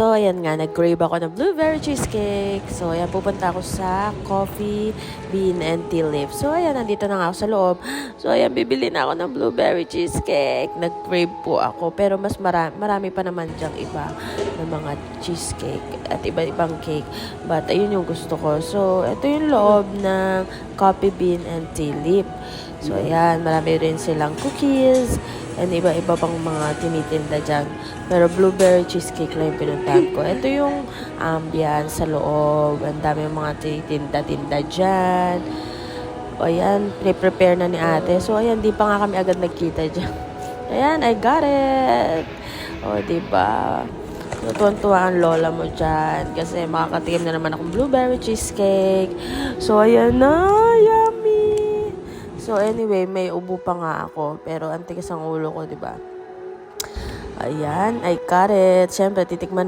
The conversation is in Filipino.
So, ayan nga, nag-crave ako ng blueberry cheesecake. So, ayan, pupunta ako sa Coffee Bean and Tea Leaf. So, ayan, nandito na nga ako sa loob. So, ayan, bibili na ako ng blueberry cheesecake. Nag-crave po ako. Pero mas marami pa naman dyang iba ng mga cheesecake at iba-ibang cake. But, ayun yung gusto ko. So, ito yung loob ng Coffee Bean and Tea Leaf. So, ayan, marami rin silang cookies and iba-iba pang mga tinitinda dyan. Pero blueberry cheesecake lang yung pinuntahan ko. Ito yung ambience sa loob. Ang dami yung mga tinitinda-tinda dyan. O, ayan, pre-prepare na ni ate. So, ayan, di pa nga kami agad nagkita dyan. Ayan, I got it! O, diba? Tuwan-tuwa ang lola mo dyan. Kasi makakatikim na naman akong blueberry cheesecake. So, ayan na! Yummy! So, anyway, may ubo pa nga ako. Pero, ang tigas ang ulo ko, diba? Ayan, I got it. Siyempre, titikman